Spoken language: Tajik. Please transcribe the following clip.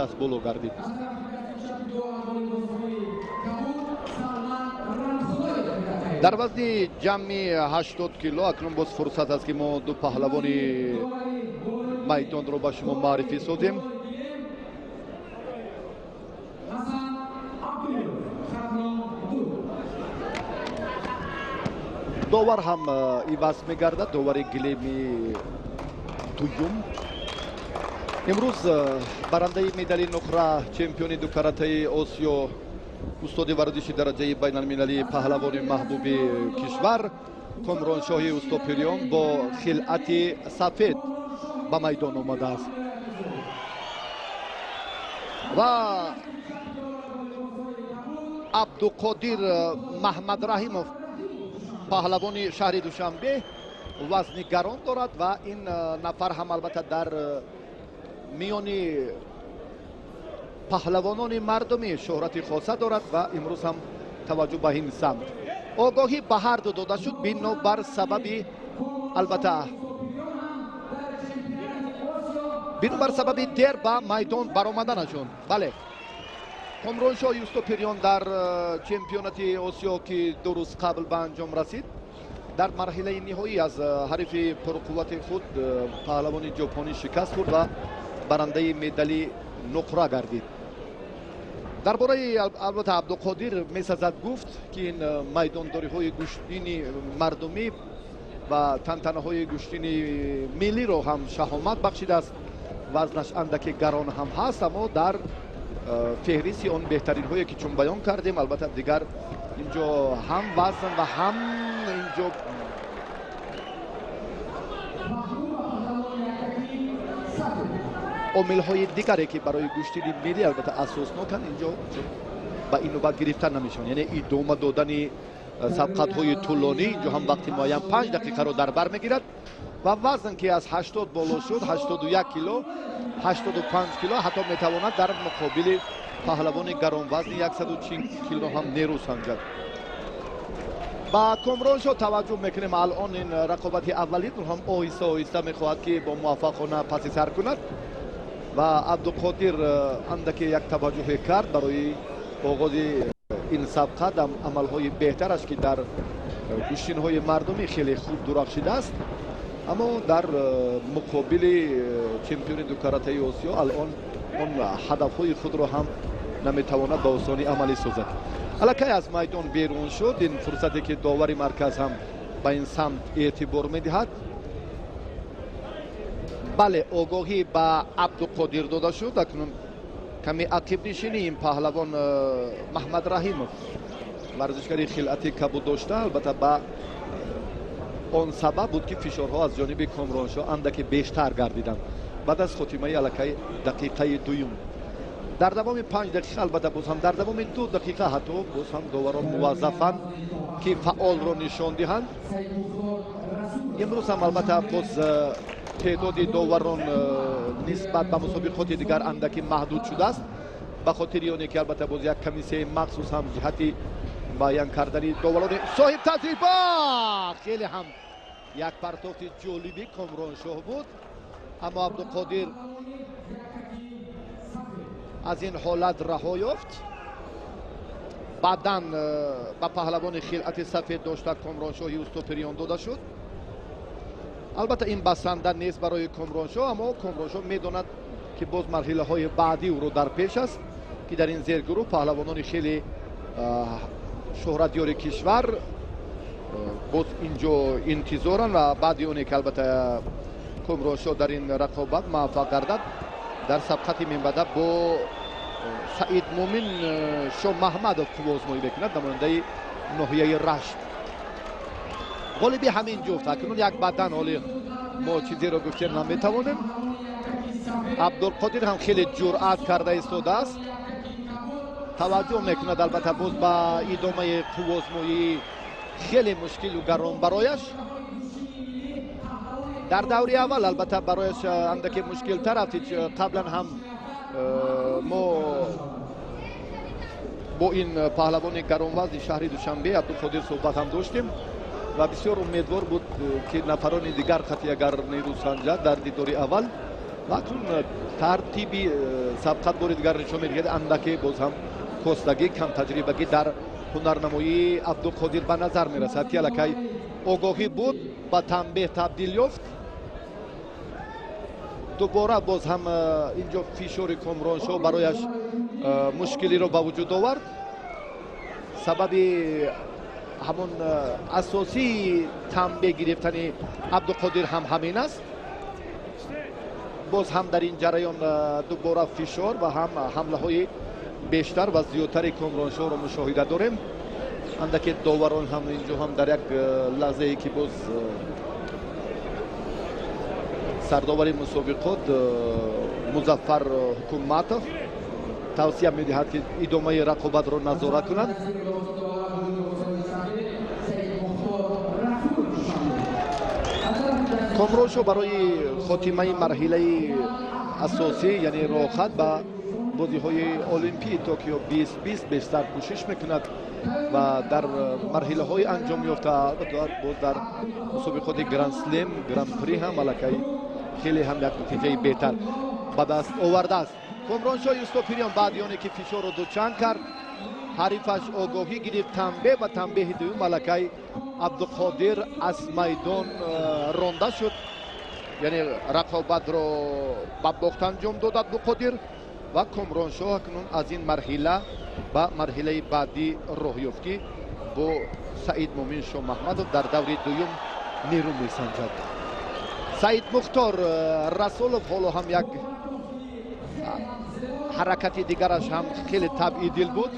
دست بولو گردید. در وزن جمعی 80 کیلو اکنون باز فرصت است که ما دو پهلوانی میدان رو با شما معرفی سازیم. داور هم عوض می‌گردد، داور گلیمی دوم. امروز برنده مدال نقره چمپیون دو کاراته آسیا استاد ورزشی درجه بین المللی پهلوان محبوب کشور کامرانشاهی استوپریان با خلعت سفید به میدان آمده است و عبدالقادر محمد رحیمов پهلوان شهر دوشنبه وزن گران دارد و این نفر هم البته در میان پهلوانان مردمی شهرت خاصه دارد و امروز هم توجه به این سمت آگاهی به هر دو داده شد بنا بر سبب البته بنا بر سبب دیر به میدان برآمدنشون. بله، کامرانشاه استوپریان در چمپیونات آسیا که 2 روز قبل به انجام رسید در مرحله نهایی از حریف پرقوت خود پهلوان ژاپنی شکست خورد و برنده مدال نقره گردید. درباره البته عبدالقادر میسازد گفت که این میدانداری های گشتین مردمی و تنتنه های گشتین ملی رو هم شهامت بخشیده است. وزنش اندکی گران هم هست اما در فهرست آن بهترین هایی که چون بیان کردیم البته دیگر اینجا هم وزن و هم اینجا عامل های دیگری که برای گشتین ملی البته اساسناکن اینجا با این نوبت گرفتن نمیشون، یعنی ادامه دادن سبقت های طولانی اینجا هم وقتی معین 5 دقیقه رو در بر میگیرد و وزن که از 80 بالا شد 81 کیلو 85 کیلو حتی میتواند در مقابل پهلوان گران وزن 140 کیلو هم نیرو سنجد. با کامرانشاه توجه میکنیم الان این رقابت اولی هم آهسته آهسته میخواهد که با موفقانه پس سر کند و عبدالقادر اندکی یک توجه کرد برای آغاز این سبقت عملهای بهترش که در گشتین های مردمی خیلی خوب درخشیده است اما در مقابل چمپیون دو کاراته آسیا الان اون هدف های خود رو هم نمیتواند به آسانی عملی سازد. الکی از میدان بیرون شد. این فرصتی که داور مرکز هم به این سمت اعتبار میدهد. بله، آگاهی به عبدالقادر داده شد. اکنون کمی عقب نشینی این پهلوان محمد رحیمov ورزشکاری خلعت کبود داشته البته با آن سبب بود که فشارها از جانب کامرانشاه اندکی بیشتر گردیدند بعد از خاتمه الکی دقیقه دوم. در دوام 5 دقیقه البته باز هم در دوام 2 دقیقه حتی باز هم داوران موظفند که فعال رو نشان دهند. امروز هم البته باز تعداد داوران نسبت به مسابقات دیگر اندکی محدود شده است به خاطر آنکه البته باز یک کمیسیون مخصوص هم جهت بیان کردن داوران صاحب تجربه. خیلی هم یک پرتافت جالبی کامرانشاه بود اما عبدالقادر از این حالت رها یافت. بعداً به پهلوان خلعت سفید داشته کامرانشاهی استوپریان داده شد. البته این بسنده نیست برای کامرانشاه اما کامرانشاه میداند که باز مرحله های بعدی او رو در پیش است که در این زیرگروه پهلوانان خیلی شهرتیار کشور باز اینجا انتظارن و بعد اونی که البته کامرانشاه در این رقابت موفق گردد در سبقت منبعد با سعید مومن شاه محمدov آزمایی بکند نماینده ناحیه رشت. غالبی همین جفت اکنون یک بدن حالی ما چیزی را گفتن نمیتوانیم. عبدالقادر هم خیلی جرأت کرده ایستاده است. توجه میکند البته باز با ادامه آزمایی خیلی مشکل و گران برایش. در دوره اول البته برایش اندکی مشکل تر رفت. قبلا هم ما با این پهلوان گرانوزن شهر دوشنبه عبدالقادر صحبت هم داشتیم و بسیار امیدوار بود که نفران دیگر خطی اگر نیرو سنجد در دیدار اول акнун тартиби сабқатборидгар нишон медиҳад андаке боз ҳам костагӣ камтаҷрибагӣ дар ҳунарнамоии Абдуқодир ба назар мерасад ки аллакай огоҳӣ буд ба танбеҳ табдил ёфт. дубора боз ҳам инҷо фишори Комроншоҳ барояш мушкилиро ба вуҷуд овард. сабаби ҳамон асосии танбеҳ гирифтани Абдуқодир ҳам ҳамин аст. боз ҳам дар ин ҷараён дубора фишор ва ҳам ҳамлаҳои бештар ва зиёдтари Комроншоҳро мушоҳида дорем. андаке доварон ҳам инҷо ҳам дар як лаҳзае ки боз сардовари мусобиқот Музаффар Ҳукуматов тавсия медиҳад ки идомаи рақобатро назорат кунанд. Комроншоҳ барои хотимаи марҳилаи асосӣ яъне роҳхат ба бозиҳои Олимпии Токио 2020 бештар кӯшиш мекунад ва дар марҳилаҳои анҷом ёфта боз дар мусобиқоти Гранд Слем, Гран При ҳам аллакай хеле ҳам як натиҷаи беҳтар ба даст овардааст. Комроншоҳ Юсуппирён баъди оне ки фишорро дучанд кард, ҳарифаш огоҳӣ гирифт танбеҳ ва танбеҳи дуюм аллакай Абдуқодир аз майдон ронда шуд. яъне рақобатро ба бохт анҷом дод Абдуқодир ва Комроншоҳ акнун аз ин марҳила ба марҳилаи баъдӣ роҳ ёфт ки бо Саид Момин Шоҳмаҳмадов дар даври дуюм нерӯ месанҷад. Саид Мухтор Расулов ҳоло ҳам як ҳаракати дигараш ҳам хеле табъидил буд.